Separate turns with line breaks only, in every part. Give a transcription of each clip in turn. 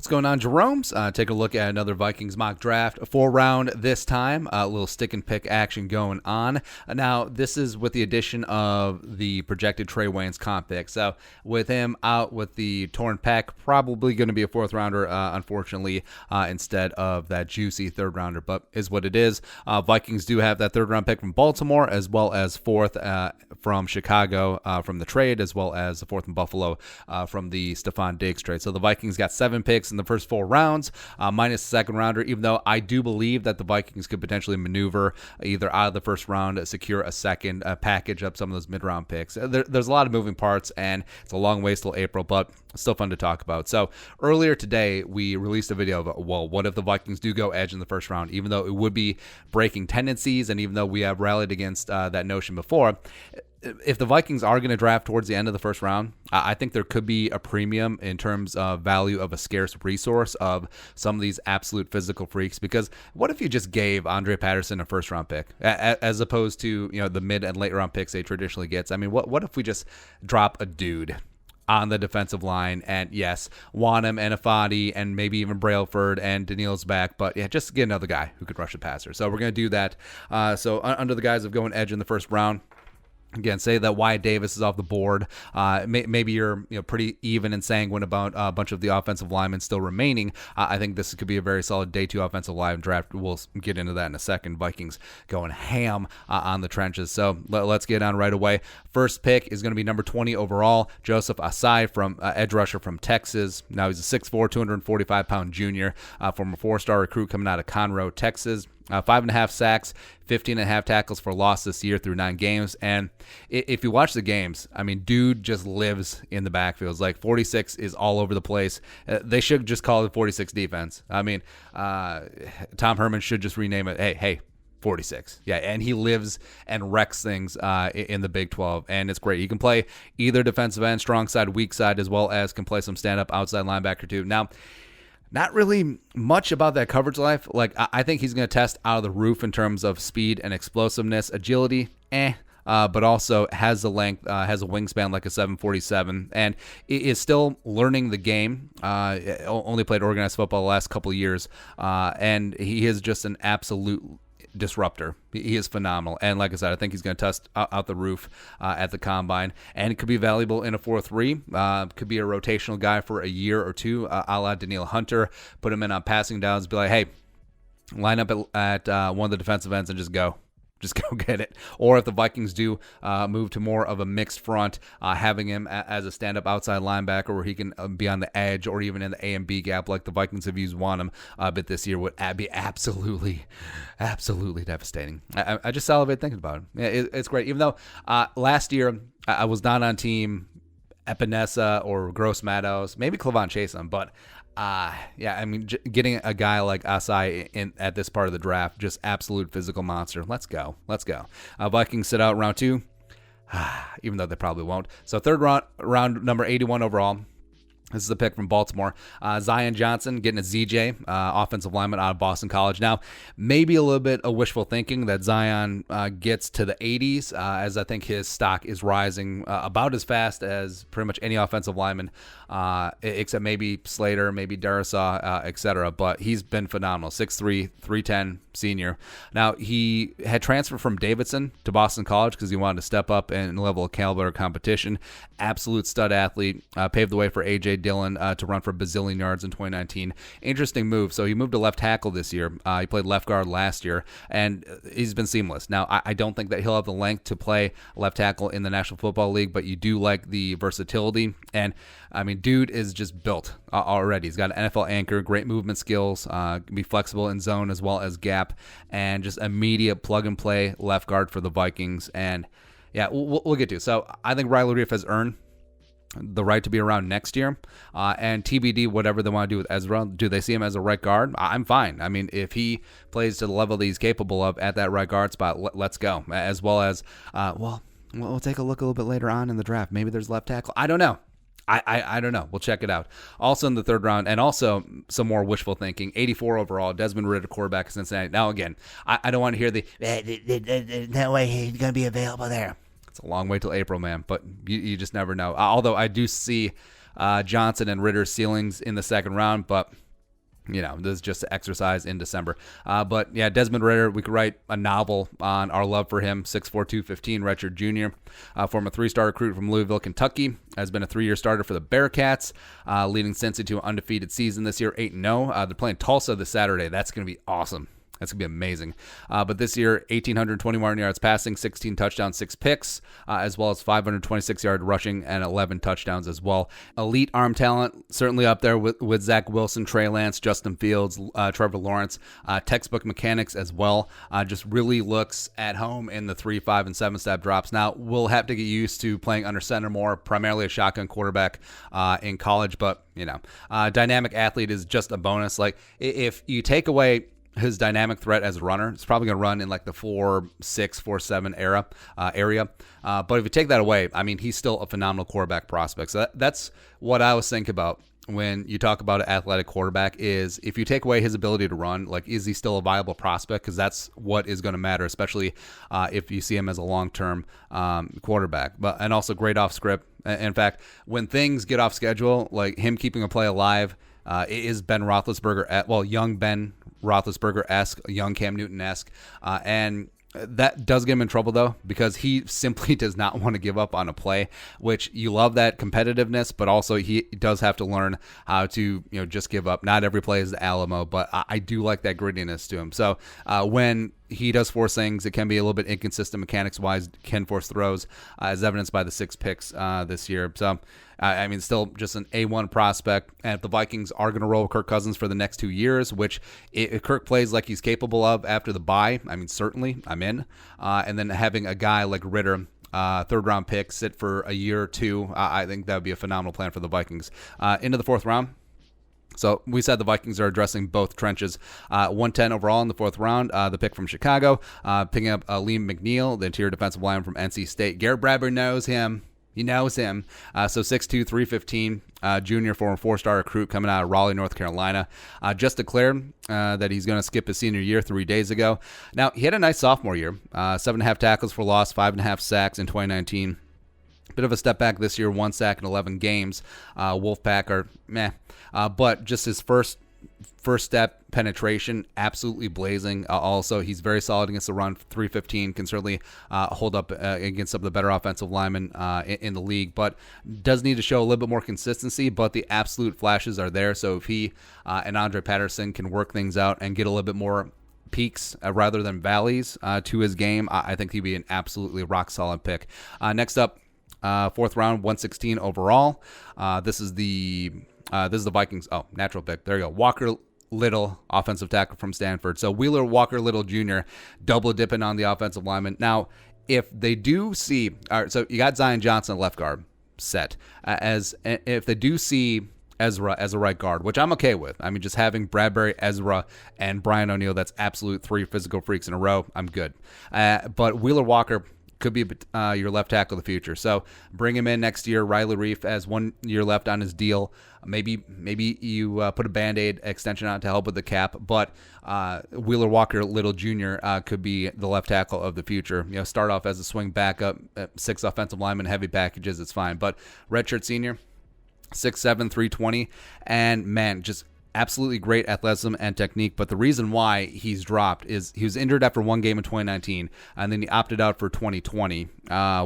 What's going on, Jerome's? Take a look at another Vikings mock draft. A 4-round this time. A little stick and pick action going on. Now, this is with the addition of the projected Trey Waynes comp pick. So, with him out with the torn pec, probably going to be a 4th rounder, unfortunately, instead of that juicy 3rd rounder. But is what it is. Vikings do have that 3rd round pick from Baltimore, as well as 4th from Chicago from the trade, as well as the 4th in Buffalo from the Stephon Diggs trade. So, the Vikings got 7 picks in the first 4 rounds, minus the 2nd rounder, even though I do believe that the Vikings could potentially maneuver either out of the 1st round, secure a 2nd, package up some of those mid-round picks. There's a lot of moving parts, and it's a long ways till April, but it's still fun to talk about. So earlier today, we released a video of, well, what if the Vikings do go edge in the 1st round, even though it would be breaking tendencies, and even though we have rallied against that notion before. If the Vikings are going to draft towards the end of the 1st round, I think there could be a premium in terms of value of a scarce resource of some of these absolute physical freaks. Because what if you just gave Andre Patterson a 1st round pick as opposed to the mid and late round picks they traditionally gets? I mean, what if we just drop a dude on the defensive line, and yes, Wanham and Afadi and maybe even Brailford and Daniil's back, but yeah, just get another guy who could rush the passer. So we're going to do that. So under the guise of going edge in the 1st round, again, say that Wyatt Davis is off the board. Maybe you're pretty even and sanguine about a bunch of the offensive linemen still remaining. I think this could be a very solid day 2 offensive line draft. We'll get into that in a second. Vikings going ham on the trenches. So let's get on right away. First pick is going to be number 20 overall, Joseph Asai, from edge rusher from Texas. Now he's a 6'4", 245-pound junior, from a 4-star recruit coming out of Conroe, Texas. 5.5 sacks, 15.5 tackles for loss this year through 9 games. And if you watch the games, I mean, dude just lives in the backfield. It's like 46 is all over the place. They should just call it 46 defense. I mean, Tom Herman should just rename it, hey, 46. Yeah, and he lives and wrecks things in the Big 12, and it's great. He can play either defensive end, strong side, weak side, as well as can play some stand-up outside linebacker too. Now, not really much about that coverage life. Like, I think he's going to test out of the roof in terms of speed and explosiveness. Agility, but also has the length, has a wingspan like a 747, and is still learning the game. Only played organized football the last couple of years, and he is just an absolute disruptor. He is phenomenal, and like I said, I think he's going to test out the roof at the combine, and it could be valuable in a 4-3. Could be a rotational guy for a year or two, a la Daniil Hunter. Put him in on passing downs, be like, hey, line up at one of the defensive ends and just go get it. Or if the Vikings do move to more of a mixed front, having him as a stand-up outside linebacker where he can be on the edge or even in the A and B gap like the Vikings have used Wanham a bit this year would be absolutely devastating. I just salivate thinking about him. Yeah, it's great. Even though last year I was not on team Epinesa or Gross Matos, maybe Clavon Chasen, but yeah, I mean, getting a guy like Asai in at this part of the draft, just absolute physical monster. Let's go. Vikings sit out round 2, even though they probably won't. So 3rd round number 81 overall. This is a pick from Baltimore. Zion Johnson getting a ZJ, offensive lineman out of Boston College. Now, maybe a little bit of wishful thinking that Zion gets to the 80s, as I think his stock is rising about as fast as pretty much any offensive lineman, except maybe Slater, maybe Darisaw, etc. But he's been phenomenal. 6'3", 310 senior. Now, he had transferred from Davidson to Boston College because he wanted to step up in level of caliber competition. Absolute stud athlete. Paved the way for A.J. Dillon to run for a bazillion yards in 2019. Interesting move. So he moved to left tackle this year. He played left guard last year, and he's been seamless. Now, I don't think that he'll have the length to play left tackle in the National Football League, but you do like the versatility. And, I mean, dude is just built already. He's got an NFL anchor, great movement skills, can be flexible in zone as well as gap, and just immediate plug-and-play left guard for the Vikings. And, yeah, we'll get to. So I think Riley Reiff has earned the right to be around next year, and TBD, whatever they want to do with Ezra. Do they see him as a right guard? I'm fine. I mean, if he plays to the level that he's capable of at that right guard spot, let's go. As well as, we'll take a look a little bit later on in the draft. Maybe there's left tackle. I don't know. I don't know. We'll check it out. Also in the 3rd round, and also some more wishful thinking, 84 overall, Desmond Ritter, quarterback of Cincinnati. Now, again, I don't want to hear the no way he's going to be available there. It's a long way till April, man, but you just never know. Although I do see Johnson and Ritter ceilings in the second round, but this is just an exercise in December. But yeah, Desmond Ritter, we could write a novel on our love for him. 6'4", 215, redshirt junior, former 3-star recruit from Louisville, Kentucky. Has been a 3-year starter for the Bearcats, leading Cincy to an undefeated season this year, 8-0. They're playing Tulsa this Saturday. That's going to be awesome. That's going to be amazing. But this year, 1,821 yards passing, 16 touchdowns, 6 picks, as well as 526-yard rushing and 11 touchdowns as well. Elite arm talent, certainly up there with Zach Wilson, Trey Lance, Justin Fields, Trevor Lawrence. Textbook mechanics as well. Just really looks at home in the 3, 5, and 7-step drops. Now, we'll have to get used to playing under center more, primarily a shotgun quarterback in college. But, dynamic athlete is just a bonus. Like, if you take away his dynamic threat as a runner, it's probably going to run in like the 4.6, 4.7 area. But if you take that away, I mean, he's still a phenomenal quarterback prospect. So that's what I was thinking about when you talk about an athletic quarterback is if you take away his ability to run, like, is he still a viable prospect? Because that's what is going to matter, especially if you see him as a long-term quarterback. And also great off script. In fact, when things get off schedule, like him keeping a play alive, it is Ben Roethlisberger, young Ben Roethlisberger-esque, young Cam Newton-esque, and that does get him in trouble, though, because he simply does not want to give up on a play, which you love that competitiveness, but also he does have to learn how to, just give up. Not every play is the Alamo, but I do like that grittiness to him. So when he does force things, it can be a little bit inconsistent mechanics-wise, can force throws, as evidenced by the 6 picks this year. So, still just an A1 prospect. And if the Vikings are going to roll Kirk Cousins for the next 2 years, which if Kirk plays like he's capable of after the bye, certainly I'm in. And then having a guy like Ritter, third-round pick, sit for a year or two, I think that would be a phenomenal plan for the Vikings. Into the 4th round. So we said the Vikings are addressing both trenches. 110 overall in the 4th round, the pick from Chicago. Picking up Liam McNeal, the interior defensive lineman from NC State. Garrett Bradbury knows him. He knows him. So 6'2", 315, junior, former 4-star recruit coming out of Raleigh, North Carolina. Just declared that he's going to skip his senior year 3 days ago. Now, he had a nice sophomore year. 7.5 tackles for loss, 5.5 sacks in 2019. Bit of a step back this year, 1 sack in 11 games. Wolfpack are meh. But just his first step penetration, absolutely blazing. Also, he's very solid against the run, 315, can certainly hold up against some of the better offensive linemen in the league, but does need to show a little bit more consistency, but the absolute flashes are there. So if he and Andre Patterson can work things out and get a little bit more peaks rather than valleys to his game, I think he'd be an absolutely rock-solid pick. Next up, 4th round, 116 overall. This is the Vikings. Oh, natural pick. There you go. Walker Little, offensive tackle from Stanford. So Wheeler Walker Little Jr. double dipping on the offensive lineman. Now, if they do see, all right, so you got Zion Johnson left guard set. If they do see Ezra as a right guard, which I'm okay with. Just having Bradbury, Ezra, and Brian O'Neill, that's absolute 3 physical freaks in a row. I'm good. But Wheeler Walker could be your left tackle of the future. So bring him in next year. Riley Reif has 1 year left on his deal. Maybe you put a Band-Aid extension on to help with the cap, but Wheeler Walker Little Jr. Could be the left tackle of the future. Start off as a swing backup, 6 offensive linemen, heavy packages, it's fine. But redshirt senior, 6'7", 320, and man, just absolutely great athleticism and technique, but the reason why he's dropped is he was injured after 1 game in 2019, and then he opted out for 2020,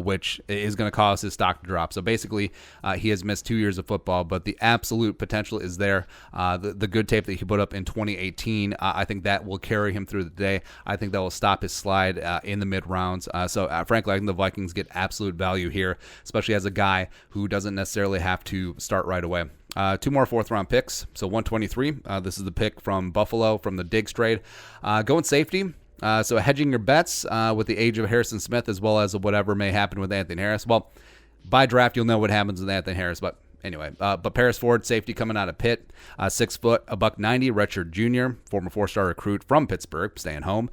which is going to cause his stock to drop. So basically, he has missed 2 years of football, but the absolute potential is there. The good tape that he put up in 2018, I think that will carry him through the day. I think that will stop his slide in the mid-rounds. So frankly, I think the Vikings get absolute value here, especially as a guy who doesn't necessarily have to start right away. 2 more 4th round picks. So 123. This is the pick from Buffalo from the Diggs trade. Going safety. So hedging your bets with the age of Harrison Smith as well as whatever may happen with Anthony Harris. Well, by draft, you'll know what happens with Anthony Harris, but anyway, but Paris Ford, safety coming out of Pitt, 6 foot, $190, redshirt junior, former 4-star recruit from Pittsburgh, staying home,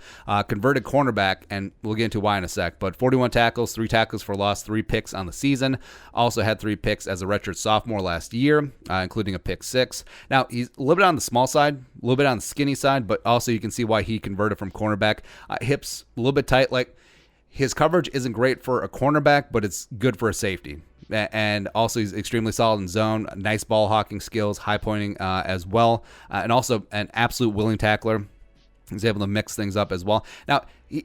converted cornerback, and we'll get into why in a sec, but 41 tackles, 3 tackles for loss, 3 picks on the season, also had 3 picks as a redshirt sophomore last year, including a pick 6. Now, he's a little bit on the small side, a little bit on the skinny side, but also you can see why he converted from cornerback. Hips a little bit tight, like his coverage isn't great for a cornerback, but it's good for a safety. And also, he's extremely solid in zone, nice ball hawking skills, high pointing as well, and also an absolute willing tackler. He's able to mix things up as well. Now, he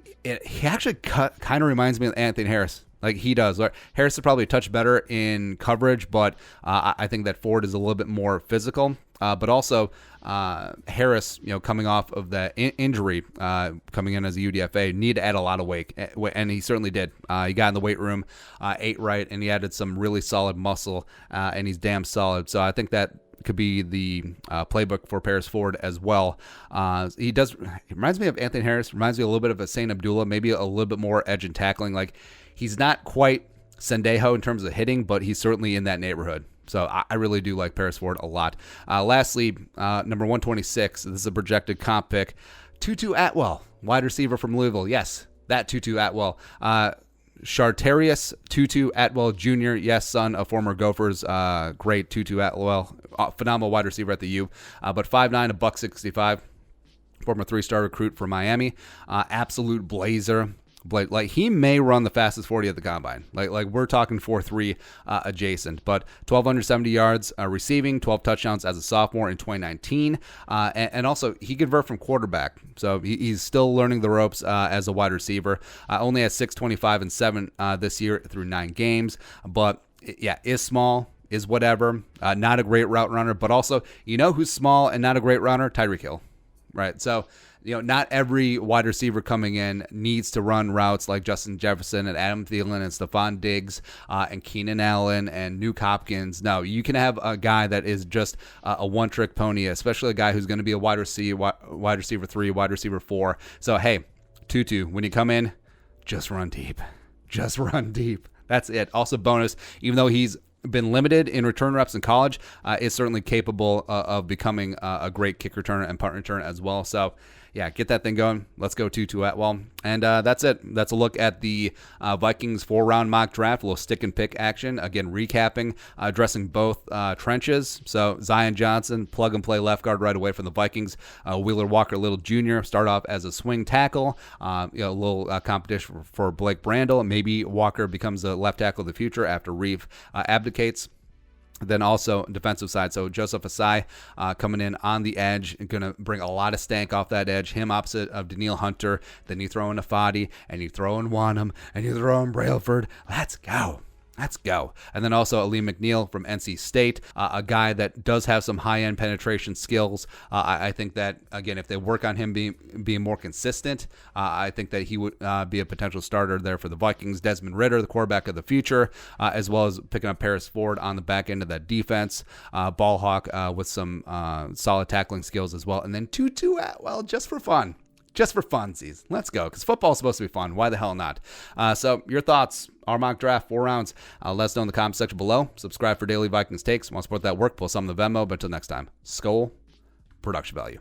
actually kind of reminds me of Anthony Harris. Like he does. Harris is probably a touch better in coverage, but I think that Ford is a little bit more physical. But also, Harris, coming off of that injury, coming in as a UDFA, need to add a lot of weight, and he certainly did. He got in the weight room, ate right, and he added some really solid muscle, and he's damn solid. So I think that could be the playbook for Paris Ford as well. He reminds me of Anthony Harris, reminds me a little bit of a Saint Abdullah, maybe a little bit more edge and tackling. Like he's not quite Sendejo in terms of hitting, but he's certainly in that neighborhood. So I really do like Paris Ford a lot. Lastly, number 126, this is a projected comp pick. Tutu Atwell, wide receiver from Louisville. Yes, that Tutu Atwell. Chartarius Tutu Atwell Jr., yes, son of former Gophers, great Tutu Atwell, phenomenal wide receiver at the U, but 5'9", $165, former 3-star recruit from Miami, absolute blazer. Like he may run the fastest 40 at the combine. Like we're talking 4.3 adjacent, but 1,270 yards receiving, 12 touchdowns as a sophomore in 2019, and also he converted from quarterback, so he's still learning the ropes as a wide receiver. Only has 625 and 7 this year through 9 games, but yeah, is small, is whatever. Not a great route runner, but also who's small and not a great runner? Tyreek Hill, right? So. Not every wide receiver coming in needs to run routes like Justin Jefferson and Adam Thielen and Stephon Diggs and Keenan Allen and Nuke Hopkins. No, you can have a guy that is just a one-trick pony, especially a guy who's going to be a wide receiver 3, wide receiver 4. So, hey, Tutu, when you come in, just run deep. Just run deep. That's it. Also, bonus, even though he's been limited in return reps in college, is certainly capable of becoming a great kick returner and punt returner as well. So, yeah, get that thing going. Let's go Tutu Atwell. And that's it. That's a look at the Vikings 4-round mock draft. A little stick and pick action. Again, recapping, addressing both trenches. So Zion Johnson, plug and play left guard right away from the Vikings. Wheeler Walker Little Jr. start off as a swing tackle. A little competition for Blake Brandel. Maybe Walker becomes a left tackle of the future after Reeve abdicates. Then also defensive side, so Joseph Asai coming in on the edge, going to bring a lot of stank off that edge. Him opposite of Daniil Hunter. Then you throw in Afadi, and you throw in Wanham, and you throw in Brailford. Let's go. Let's go. And then also elin McNeal from NC State, a guy that does have some high-end penetration skills. I think that, again, if they work on him being more consistent, I think that he would be a potential starter there for the Vikings. Desmond Ritter, the quarterback of the future, as well as picking up Paris Ford on the back end of that defense. Ball hawk with some solid tackling skills as well. And then Tutu Atwell just for fun. Just for funsies. Let's go, because football's supposed to be fun. Why the hell not? So your thoughts, our mock draft, 4 rounds. Let us know in the comment section below. Subscribe for daily Vikings takes. Want to support that work? Pull some of the Venmo. But until next time, Skol, production value.